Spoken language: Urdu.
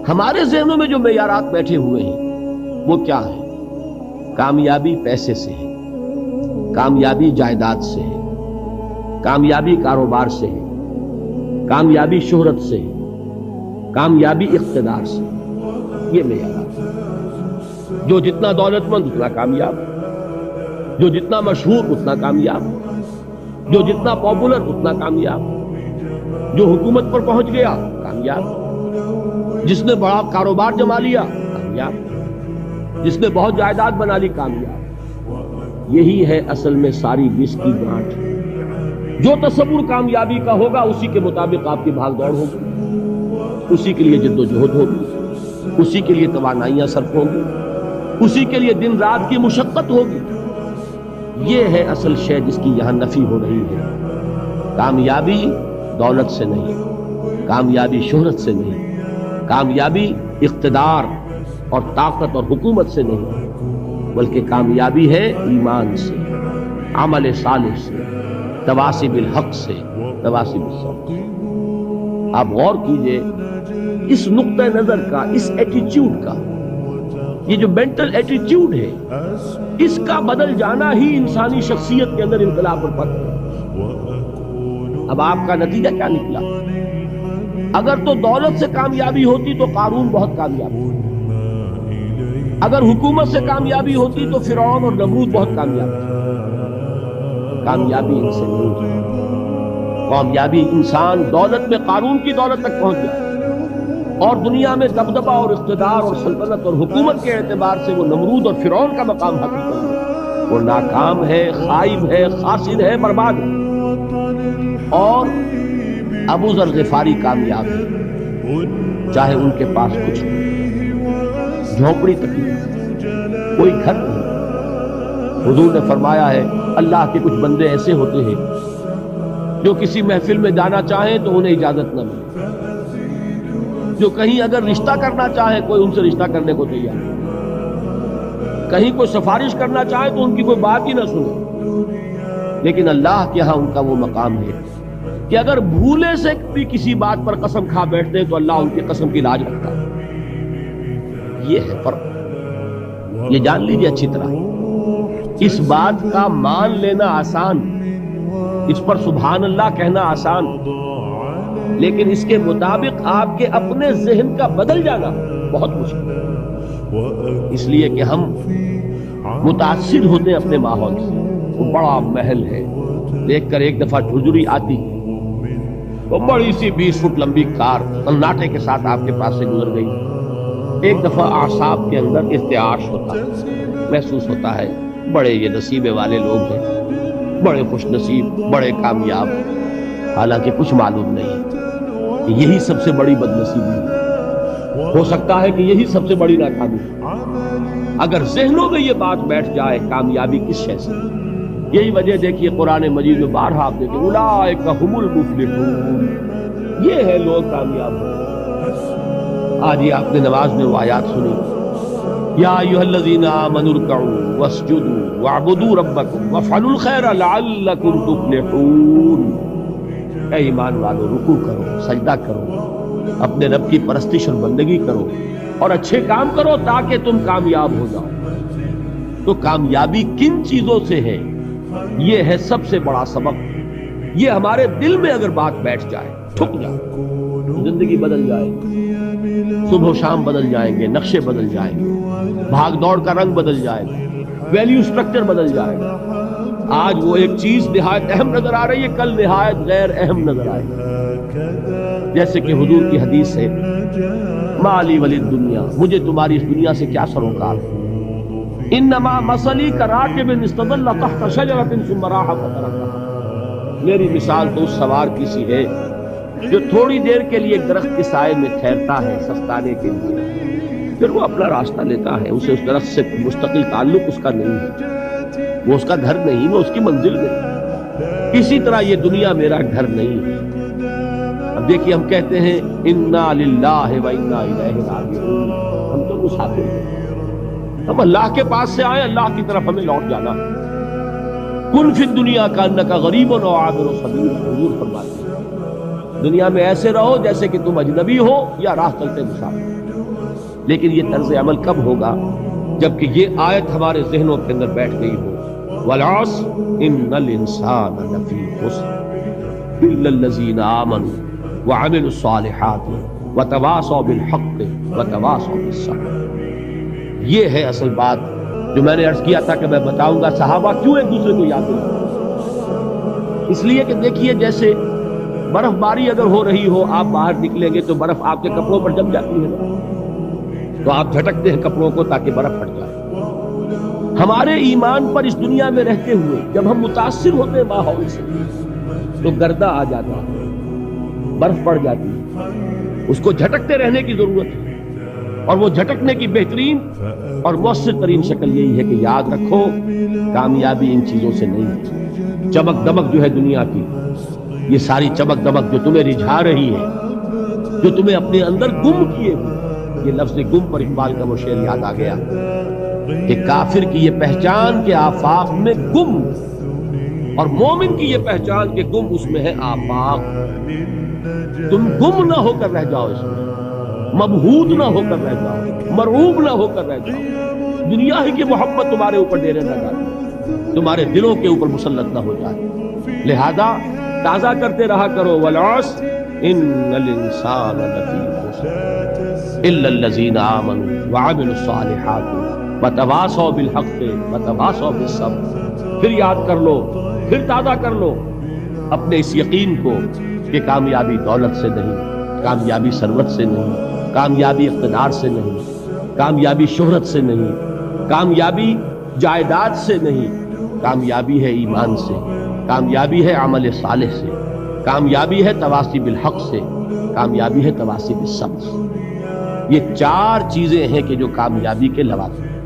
ہمارے ذہنوں میں جو معیارات بیٹھے ہوئے ہیں وہ کیا ہے؟ کامیابی پیسے سے ہے، کامیابی جائیداد سے ہے، کامیابی کاروبار سے ہے، کامیابی شہرت سے ہے، کامیابی اقتدار سے ہے۔ یہ معیارات ہیں۔ جو جتنا دولت مند اتنا کامیاب، جو جتنا مشہور اتنا کامیاب، جو جتنا پاپولر اتنا کامیاب، جو حکومت پر پہنچ گیا کامیاب، جس نے بڑا کاروبار جما لیا کامیاب، جس نے بہت جائیداد بنا لی کامیاب۔ یہی ہے اصل میں ساری بس کی گانٹھ۔ جو تصور کامیابی کا ہوگا اسی کے مطابق آپ کی بھاگ دوڑ ہوگی، اسی کے لیے جد و جہد ہوگی، اسی کے لیے توانائیاں صرف ہوں گی، اسی کے لیے دن رات کی مشقت ہوگی۔ یہ ہے اصل شے جس کی یہاں نفی ہو رہی ہے۔ کامیابی دولت سے نہیں، کامیابی شہرت سے نہیں، کامیابی اقتدار اور طاقت اور حکومت سے نہیں، بلکہ کامیابی ہے ایمان سے، عمل صالح سے، تواصی بالحق سے، تواصی بالصبر سے۔ آپ غور کیجئے اس نقطہ نظر کا، اس ایٹیچیوڈ کا، یہ جو مینٹل ایٹیچیوڈ ہے، اس کا بدل جانا ہی انسانی شخصیت کے اندر انقلاب برپا ہے۔ اب آپ کا نتیجہ کیا نکلا؟ اگر تو دولت سے کامیابی ہوتی تو قارون بہت کامیاب تھا، اگر حکومت سے کامیابی ہوتی تو فرعون اور نمرود بہت کامیاب تھے۔ کامیابی ان سے نہیں ہے۔ کامیابی انسان دولت میں قارون کی دولت تک پہنچ جائے اور دنیا میں دبدبہ اور اقتدار اور سلطنت اور حکومت کے اعتبار سے وہ نمرود اور فرعون کا مقام حاصل کر لے، وہ ناکام ہے، خائب ہے، خاسر ہے، برباد ہے۔ اور ابو ذر غفاری کامیاب ہے، چاہے ان کے پاس کچھ نہیں، جھونپڑی تک نہیں، کوئی گھر نہیں۔ حضور نے فرمایا ہے اللہ کے کچھ بندے ایسے ہوتے ہیں جو کسی محفل میں جانا چاہیں تو انہیں اجازت نہ ملے، جو کہیں اگر رشتہ کرنا چاہیں کوئی ان سے رشتہ کرنے کو تیار نہیں، کہیں کوئی سفارش کرنا چاہے تو ان کی کوئی بات ہی نہ سنے۔ لیکن اللہ کے ہاں ان کا وہ مقام ہے کہ اگر بھولے سے بھی کسی بات پر قسم کھا بیٹھتے تو اللہ ان کی قسم کی لاج رکھتا۔ یہ ہے فرق، یہ جان لیجیے اچھی طرح۔ اس بات کا مان لینا آسان، اس پر سبحان اللہ کہنا آسان، لیکن اس کے مطابق آپ کے اپنے ذہن کا بدل جانا بہت مشکل ہے۔ اس لیے کہ ہم متاثر ہوتے ہیں اپنے ماحول سے۔ وہ بڑا محل ہے، دیکھ کر ایک دفعہ جھجری آتی، وہ بڑی سی 20 فٹ لمبی کار سناٹے کے ساتھ آپ کے پاس سے گزر گئی۔ ایک دفعہ اعصاب کے اندر ارتعاش ہوتا، محسوس ہوتا ہے بڑے یہ نصیبے والے لوگ ہیں، بڑے خوش نصیب، بڑے کامیاب، حالانکہ کچھ معلوم نہیں کہ یہی سب سے بڑی بدنصیبی ہے۔ ہو سکتا ہے کہ یہی سب سے بڑی ناکامی ہے۔ اگر ذہنوں میں یہ بات بیٹھ جائے کامیابی کس شے سے، یہی وجہ دیکھیے قرآن مجید میں بارہا آپ دیکھیں اولئک ھم المفلحون، یہ ہے لوگ کامیاب ہیں۔ آج یہ آپ نے نماز میں وہ آیات سنی، یا ایھا الذین آمنوا ارکعوا واسجدوا واعبدوا ربکم وافعلوا الخیر لعلکم تفلحون۔ اے ایمان والو، رکوع کرو، سجدہ کرو، اپنے رب کی پرستش اور بندگی کرو اور اچھے کام کرو تاکہ تم کامیاب ہو جاؤ۔ تو کامیابی کن چیزوں سے ہے؟ یہ ہے سب سے بڑا سبق۔ یہ ہمارے دل میں اگر بات بیٹھ جائے، ٹھک جائے، زندگی بدل جائے گی، صبح و شام بدل جائیں گے، نقشے بدل جائیں گے، بھاگ دوڑ کا رنگ بدل جائے گا، ویلیو سٹرکچر بدل جائے گا۔ آج وہ ایک چیز نہایت اہم نظر آ رہی ہے، کل نہایت غیر اہم نظر آئے گی۔ جیسے کہ حضور کی حدیث ہے مالی ولی الدنیا، مجھے تمہاری اس دنیا سے کیا سروکار ہے، انما مثلی کراکب استظل تحت شجرۃ ثم راح فترکها، میری مثال تو اس سوار کی سی ہے جو تھوڑی دیر کے لیے ایک درخت کے سائے میں ٹھہرتا ہے سستانے کے لیے، پھر وہ اپنا راستہ لیتا ہے، اسے اس درخت سے مستقل تعلق اس کا نہیں ہے، وہ اس کا گھر نہیں، وہ اس کی منزل نہیں۔ اسی طرح یہ دنیا میرا گھر نہیں ہے۔ اب دیکھیے ہم کہتے ہیں انا للہ و انا الیہ راجعون، ہم تو مسافر ہیں، ہم اللہ کے پاس سے آئے، اللہ کی طرف ہمیں لوٹ جانا ہے۔ کن فی الدنیا کانک غریب و عابر سبیل، حضور فرماتے ہیں دنیا میں ایسے رہو جیسے کہ تم اجنبی ہو یا راہ چلتے مسافر۔ لیکن یہ طرز عمل کب ہوگا؟ جبکہ یہ آیت ہمارے ذہنوں کے اندر بیٹھ گئی ہو، وَالْعَصْرِ إِنَّ الْإِنسَانَ لَفِي خُسْرٍ إِلَّا الَّذِينَ آمَنُوا وَعَمِلُوا الصَّالِحَاتِ وَتَوَاصَوْا بِالْحَقِّ وَتَوَاصَوْا بِالصَّبْرِ۔ یہ ہے اصل بات جو میں نے عرض کیا تھا کہ میں بتاؤں گا صحابہ کیوں ایک دوسرے کو یاد دلاتے، اس لیے کہ دیکھیے جیسے برف باری اگر ہو رہی ہو، آپ باہر نکلیں گے تو برف آپ کے کپڑوں پر جم جاتی ہے نا، تو آپ جھٹکتے ہیں کپڑوں کو تاکہ برف ہٹ جائے۔ ہمارے ایمان پر اس دنیا میں رہتے ہوئے جب ہم متاثر ہوتے ہیں ماحول سے تو گردہ آ جاتا ہے، برف پڑ جاتی ہے، اس کو جھٹکتے رہنے کی ضرورت ہے، اور وہ جھٹکنے کی بہترین اور مؤثر ترین شکل یہی ہے کہ یاد رکھو کامیابی ان چیزوں سے نہیں ہے۔ چمک دمک جو ہے دنیا کی، یہ ساری چمک دمک جو تمہیں رجھا رہی ہے، جو تمہیں اپنے اندر گم کیے ہوئے، یہ لفظ گم پر اقبال کا وہ شعر یاد آ گیا کہ کافر کی یہ پہچان کے آفاق میں گم، اور مومن کی یہ پہچان کے گم اس میں ہے آفاق۔ تم گم نہ ہو کر رہ جاؤ اس میں، مبہوت نہ ہو کر رہ جاؤ، مرعوب نہ ہو کر رہ جاؤ، دنیا ہی کی محبت تمہارے اوپر ڈیرے نہ ڈالے، تمہارے دلوں کے اوپر مسلط نہ ہو جائے۔ لہذا تازہ کرتے رہا کرو، وَالْعَصْرِ إِنَّ الْإِنسَانَ لَفِي خُسْرٍ إِلَّا الَّذِينَ آمَنُوا وَعَمِلُوا الصَّالِحَاتِ وَتَوَاصَوْا بِالْحَقِّ وَتَوَاصَوْا بِالصَّبْرِ۔ پھر یاد کر لو، پھر تازہ کر لو اپنے اس یقین کو کہ کامیابی دولت سے نہیں، کامیابی ثروت سے نہیں، کامیابی اقتدار سے نہیں، کامیابی شہرت سے نہیں، کامیابی جائیداد سے نہیں، کامیابی ہے ایمان سے، کامیابی ہے عمل صالح سے، کامیابی ہے تواصی بالحق سے، کامیابی ہے تواصی بالصبر سے۔ یہ چار چیزیں ہیں کہ جو کامیابی کے لوازم ہیں۔